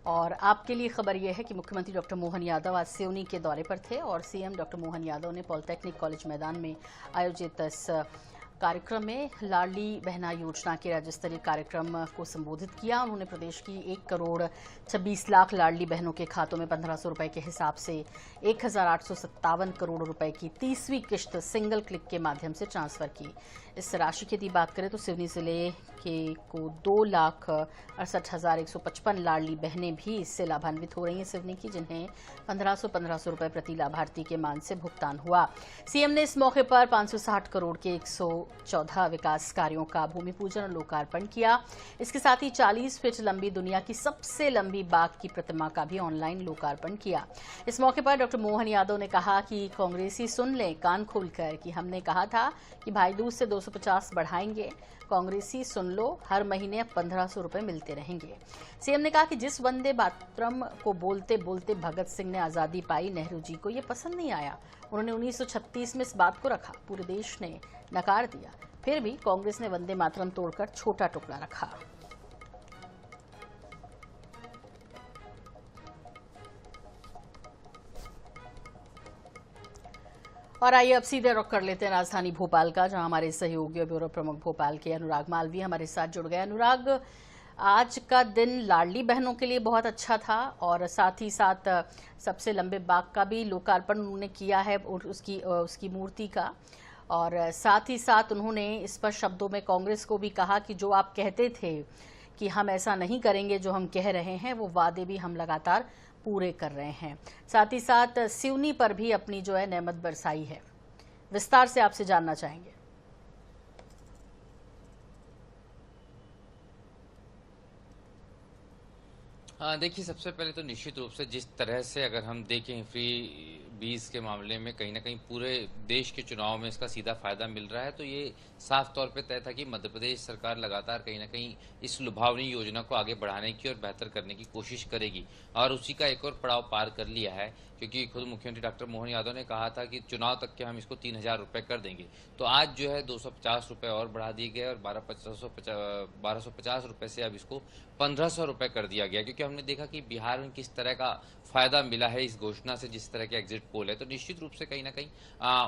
और आपके लिए खबर यह है कि मुख्यमंत्री डॉक्टर मोहन यादव आज सिवनी के दौरे पर थे और सीएम डॉक्टर मोहन यादव ने पॉलिटेक्निक कॉलेज मैदान में आयोजित इस कार्यक्रम में लाडली बहना योजना के राज्य स्तरीय कार्यक्रम को संबोधित किया। उन्होंने प्रदेश की 1 करोड़ 26 लाख लाडली बहनों के खातों में 1500 रुपए के हिसाब से 1857 करोड़ रुपए की 30वीं किश्त सिंगल क्लिक के माध्यम से ट्रांसफर की। इस राशि की यदि बात करें तो सिवनी जिले को 2,68,155 लाडली बहनें भी इससे लाभान्वित हो रही हैं सिवनी की, जिन्हें 1500 रुपए प्रति लाभार्थी के मान से भुगतान हुआ। सीएम ने इस मौके पर 560 करोड़ के 114 विकास कार्यों का भूमि पूजन और लोकार्पण किया। इसके साथ ही 40 फीट लंबी दुनिया की सबसे लंबी बाघ की प्रतिमा का भी ऑनलाइन लोकार्पण किया। इस मौके पर डॉक्टर मोहन यादव ने कहा कि कांग्रेसी सुन लें कान खोलकर कि हमने कहा था कि भाई दूज से 250 बढ़ाएंगे। कांग्रेसी सुन लो, हर महीने अब 1500 रुपए मिलते रहेंगे। सीएम ने कहा कि जिस वंदे मातरम को बोलते बोलते भगत सिंह ने आजादी पाई, नेहरू जी को ये पसंद नहीं आया। उन्होंने 1936 में इस बात को रखा, पूरे देश ने नकार दिया, फिर भी कांग्रेस ने वंदे मातरम तोड़कर छोटा टुकड़ा रखा। और आइए अब सीधे रुख कर लेते हैं राजधानी भोपाल का, जहां हमारे सहयोगी और ब्यूरो प्रमुख भोपाल के अनुराग मालवीय हमारे साथ जुड़ गए। अनुराग, आज का दिन लाडली बहनों के लिए बहुत अच्छा था और साथ ही साथ सबसे लंबे बाघ का भी लोकार्पण उन्होंने किया है उसकी मूर्ति का, और साथ ही साथ उन्होंने इस पर शब्दों में कांग्रेस को भी कहा कि जो आप कहते थे कि हम ऐसा नहीं करेंगे, जो हम कह रहे हैं वो वादे भी हम लगातार पूरे कर रहे हैं। साथ ही साथ सिवनी पर भी अपनी जो है नेमत बरसाई है। विस्तार से आपसे जानना चाहेंगे। हाँ, देखिए, सबसे पहले तो निश्चित रूप से जिस तरह से अगर हम देखें फ्री बीज के मामले में कहीं ना कहीं पूरे देश के चुनाव में इसका सीधा फायदा मिल रहा है, तो ये साफ तौर पे तय था कि मध्य प्रदेश सरकार लगातार कहीं ना कहीं इस लुभावनी योजना को आगे बढ़ाने की और बेहतर करने की कोशिश करेगी, और उसी का एक और पड़ाव पार कर लिया है, क्योंकि खुद मुख्यमंत्री डॉक्टर मोहन यादव ने कहा था कि चुनाव तक के हम इसको 3000 रुपए कर देंगे। तो आज जो है 250 रुपए और बढ़ा दिए गए और 1250 रुपए से अब इसको 1500 रुपए कर दिया गया, क्योंकि हमने देखा कि बिहार में किस तरह का फायदा मिला है इस घोषणा से, जिस तरह के एग्जिट पोल है। तो निश्चित रूप से कहीं ना कहीं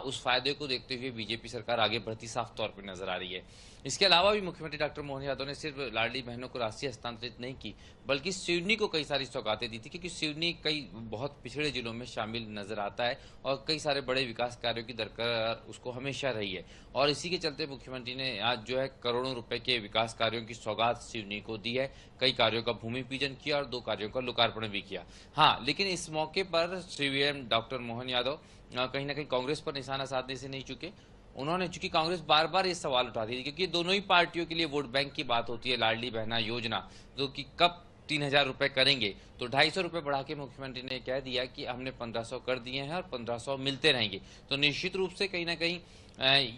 उस फायदे को देखते हुए बीजेपी सरकार आगे बढ़ती साफ तौर पर नजर आ रही है। इसके अलावा भी मुख्यमंत्री डॉक्टर मोहन यादव ने सिर्फ लाडली बहनों को राशि हस्तांतरित नहीं की, बल्कि सिवनी को कई सारी सौगातें दी थी, क्योंकि सिवनी कई बहुत पिछड़े जिलों में शामिल नजर आता है और कई सारे बड़े विकास कार्यों की दरकार उसको हमेशा रही है। और इसी के चलते मुख्यमंत्री ने आज जो है करोड़ों रुपए के विकास कार्यों की सौगात सिवनी को दी है। कई कार्यों का भूमि पूजन किया और 2 कार्यों का लोकार्पण भी किया। हाँ, लेकिन इस मौके पर सीएम डॉक्टर मोहन यादव कहीं ना कहीं कांग्रेस पर निशाना साधने से नहीं चुके। उन्होंने, चूंकि कांग्रेस बार बार ये सवाल उठाती थी, क्योंकि दोनों ही पार्टियों के लिए वोट बैंक की बात होती है लाडली बहना योजना, जो कि कब 3000 रुपए करेंगे, तो 250 रुपए बढ़ा के मुख्यमंत्री ने कह दिया कि हमने 1500 कर दिए हैं और 1500 मिलते रहेंगे। तो निश्चित रूप से कहीं ना कहीं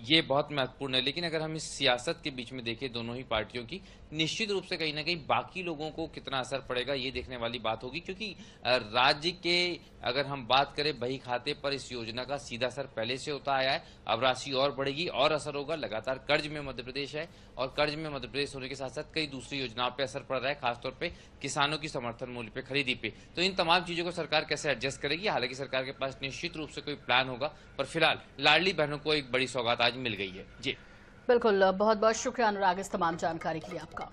ये बहुत महत्वपूर्ण है। लेकिन अगर हम इस सियासत के बीच में देखें दोनों ही पार्टियों की, निश्चित रूप से कहीं ना कहीं बाकी लोगों को कितना असर पड़ेगा ये देखने वाली बात होगी, क्योंकि राज्य के अगर हम बात करें बही खाते पर इस योजना का सीधा असर पहले से होता आया है। अब राशि और बढ़ेगी और असर होगा। लगातार कर्ज में मध्य प्रदेश है और कर्ज में मध्य प्रदेश होने के साथ साथ कई दूसरी योजनाओं पर असर पड़ रहा है, खासतौर पर किसानों की समर्थन मूल्य पे खरीदी पे। तो इन तमाम चीजों को सरकार कैसे एडजस्ट करेगी, हालांकि सरकार के पास निश्चित रूप से कोई प्लान होगा, पर फिलहाल लाडली बहनों को एक बड़ी सौगात आज मिल गई है। जी बिल्कुल, बहुत बहुत शुक्रिया अनुराग इस तमाम जानकारी के लिए आपका।